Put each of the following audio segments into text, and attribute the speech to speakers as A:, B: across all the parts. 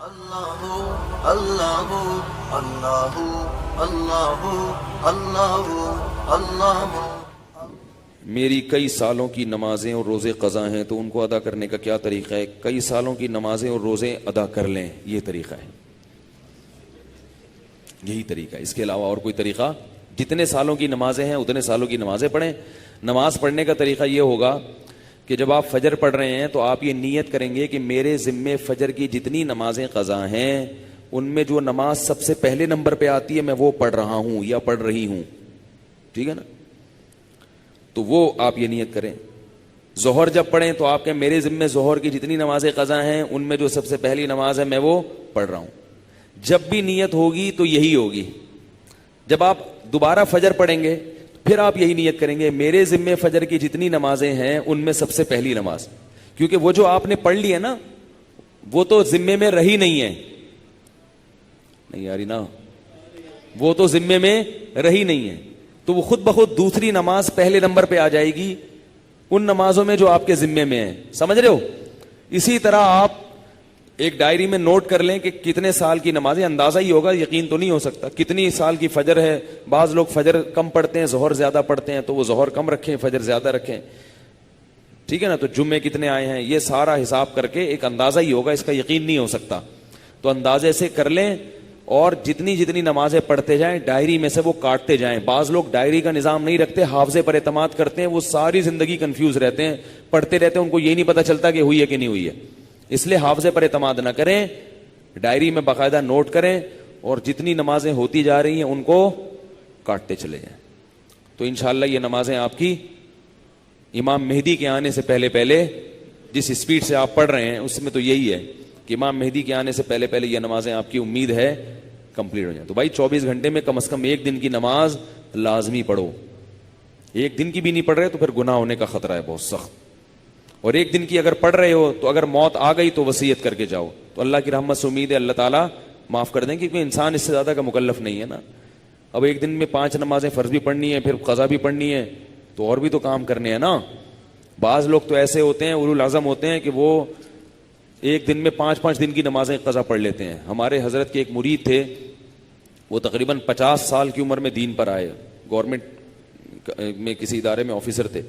A: اللہ اللہ اللہ اللہ اللہ اللہ۔
B: میری کئی سالوں کی نمازیں اور روزے قضا ہیں تو ان کو ادا کرنے کا کیا طریقہ ہے؟ کئی سالوں کی نمازیں اور روزے ادا کر لیں، یہ طریقہ ہے، یہی طریقہ ہے، اس کے علاوہ اور کوئی طریقہ؟ جتنے سالوں کی نمازیں ہیں اتنے سالوں کی نمازیں پڑھیں۔ نماز پڑھنے کا طریقہ یہ ہوگا کہ جب آپ فجر پڑھ رہے ہیں تو آپ یہ نیت کریں گے کہ میرے ذمے فجر کی جتنی نمازیں قضا ہیں ان میں جو نماز سب سے پہلے نمبر پہ آتی ہے میں وہ پڑھ رہا ہوں یا پڑھ رہی ہوں، ٹھیک ہے نا؟ تو وہ آپ یہ نیت کریں۔ ظہر جب پڑھیں تو آپ کہیں میرے ذمے ظہر کی جتنی نمازیں قضا ہیں ان میں جو سب سے پہلی نماز ہے میں وہ پڑھ رہا ہوں۔ جب بھی نیت ہوگی تو یہی ہوگی۔ جب آپ دوبارہ فجر پڑھیں گے پھر آپ یہی نیت کریں گے میرے ذمے فجر کی جتنی نمازیں ہیں ان میں سب سے پہلی نماز، کیونکہ وہ جو آپ نے پڑھ لی ہے نا وہ تو ذمے میں رہی نہیں ہے، نہیں آ رہی نا، وہ تو ذمے میں رہی نہیں ہے، تو وہ خود بخود دوسری نماز پہلے نمبر پہ آ جائے گی ان نمازوں میں جو آپ کے ذمے میں ہیں، سمجھ رہے ہو؟ اسی طرح آپ ایک ڈائری میں نوٹ کر لیں کہ کتنے سال کی نمازیں، اندازہ ہی ہوگا، یقین تو نہیں ہو سکتا، کتنی سال کی فجر ہے۔ بعض لوگ فجر کم پڑھتے ہیں ظہر زیادہ پڑھتے ہیں تو وہ ظہر کم رکھیں فجر زیادہ رکھیں، ٹھیک ہے نا؟ تو جمعے کتنے آئے ہیں یہ سارا حساب کر کے ایک اندازہ ہی ہوگا، اس کا یقین نہیں ہو سکتا، تو اندازے سے کر لیں اور جتنی جتنی نمازیں پڑھتے جائیں ڈائری میں سے وہ کاٹتے جائیں۔ بعض لوگ ڈائری کا نظام نہیں رکھتے، حافظے پر اعتماد کرتے ہیں، وہ ساری زندگی کنفیوز رہتے ہیں، پڑھتے رہتے ہیں، ان کو یہ نہیں پتا چلتا کہ ہوئی ہے کہ نہیں ہوئی ہے۔ اس لیے حافظے پر اعتماد نہ کریں، ڈائری میں باقاعدہ نوٹ کریں اور جتنی نمازیں ہوتی جا رہی ہیں ان کو کاٹتے چلے جائیں، تو انشاءاللہ یہ نمازیں آپ کی امام مہدی کے آنے سے پہلے پہلے، جس اسپیڈ سے آپ پڑھ رہے ہیں اس میں تو یہی ہے کہ امام مہدی کے آنے سے پہلے پہلے یہ نمازیں آپ کی امید ہے کمپلیٹ ہو جائیں۔ تو بھائی 24 گھنٹے میں کم از کم ایک دن کی نماز لازمی پڑھو، ایک دن کی بھی نہیں پڑھ رہے تو پھر گناہ ہونے کا خطرہ ہے بہت سخت، اور ایک دن کی اگر پڑھ رہے ہو تو اگر موت آ گئی تو وصیت کر کے جاؤ، تو اللہ کی رحمت سے امید ہے اللہ تعالیٰ معاف کر دیں، کیونکہ انسان اس سے زیادہ کا مکلف نہیں ہے نا۔ اب ایک دن میں 5 نمازیں فرض بھی پڑھنی ہے پھر قضا بھی پڑھنی ہے تو اور بھی تو کام کرنے ہیں نا۔ بعض لوگ تو ایسے ہوتے ہیں اولو العزم ہوتے ہیں کہ وہ ایک دن میں 5 دن کی نمازیں قضا پڑھ لیتے ہیں۔ ہمارے حضرت کے ایک مرید تھے، وہ تقریباً 50 سال کی عمر میں دین پر آئے، گورنمنٹ میں کسی ادارے میں آفیسر تھے۔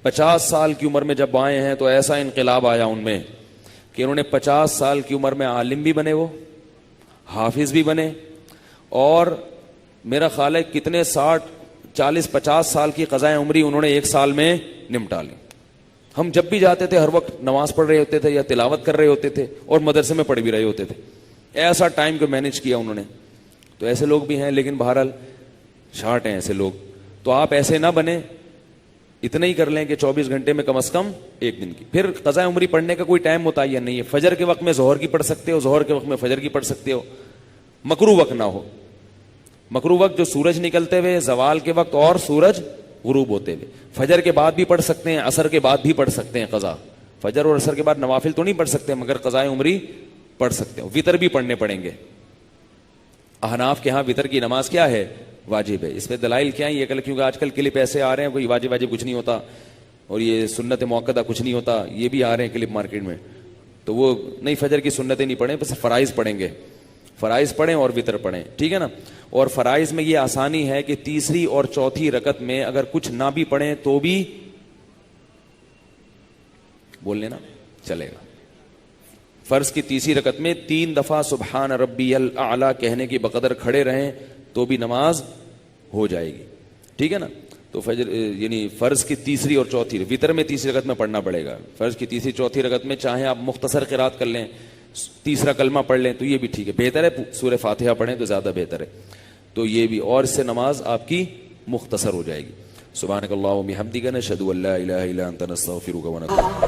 B: 50 سال کی عمر میں جب آئے ہیں تو ایسا انقلاب آیا ان میں کہ انہوں نے 50 سال کی عمر میں عالم بھی بنے، وہ حافظ بھی بنے، اور میرا خیال ہے کتنے 40-50 سال کی قضائے عمری انہوں نے ایک سال میں نمٹا لی۔ ہم جب بھی جاتے تھے ہر وقت نماز پڑھ رہے ہوتے تھے یا تلاوت کر رہے ہوتے تھے اور مدرسے میں پڑھ بھی رہے ہوتے تھے، ایسا ٹائم کو مینج کیا انہوں نے۔ تو ایسے لوگ بھی ہیں لیکن بہرحال شارٹ ہیں ایسے لوگ، تو آپ ایسے نہ بنیں، اتنا ہی کر لیں کہ 24 گھنٹے میں کم از کم ایک دن کی۔ پھر قضاء عمری پڑھنے کا کوئی ٹائم متعین نہیں ہے، فجر کے وقت میں ظہر کی پڑھ سکتے ہو، ظہر کے وقت میں فجر کی پڑھ سکتے ہو، مکروہ وقت نہ ہو۔ مکروہ وقت جو سورج نکلتے ہوئے، زوال کے وقت اور سورج غروب ہوتے ہوئے، فجر کے بعد بھی پڑھ سکتے ہیں، عصر کے بعد بھی پڑھ سکتے ہیں قضا، فجر اور عصر کے بعد نوافل تو نہیں پڑھ سکتے مگر قضاء عمری پڑھ سکتے ہو۔ وتر بھی پڑھنے پڑیں گے، احناف کے ہاں وتر کی نماز کیا ہے؟ واجب ہے۔ اس پہ دلائل کیا ہیں یہ کیونکہ آج کل کلپ ایسے آ رہے ہیں کوئی واجب کچھ نہیں ہوتا اور یہ سنت موقدہ کچھ نہیں ہوتا، یہ بھی آ رہے ہیں کلپ مارکیٹ میں، تو وہ نہیں، فجر کی سنتیں نہیں پڑھیں، بس فرائض پڑھیں گے، فرائض پڑھیں اور وتر پڑھیں، ٹھیک ہے نا؟ اور فرائض میں یہ آسانی ہے کہ تیسری اور چوتھی رکعت میں اگر کچھ نہ بھی پڑھیں تو بھی بول لینا چلے گا۔ فرض کی تیسری رکعت میں 3 دفعہ سبحان ربی الاعلی کہنے کی بقدر کھڑے رہیں تو بھی نماز ہو جائے گی، ٹھیک ہے نا؟ تو فجر یعنی فرض کی تیسری اور چوتھی، وتر میں تیسری رکعت میں پڑھنا پڑے گا، فرض کی تیسری چوتھی رکعت میں چاہے آپ مختصر قرات کر لیں، تیسرا کلمہ پڑھ لیں تو یہ بھی ٹھیک ہے، بہتر ہے سورہ فاتحہ پڑھیں تو زیادہ بہتر ہے، تو یہ بھی، اور اس سے نماز آپ کی مختصر ہو جائے گی۔ سبحانک اللہم و بحمدک، نشہد ان لا الہ الا انت، نستغفرک و نتوب۔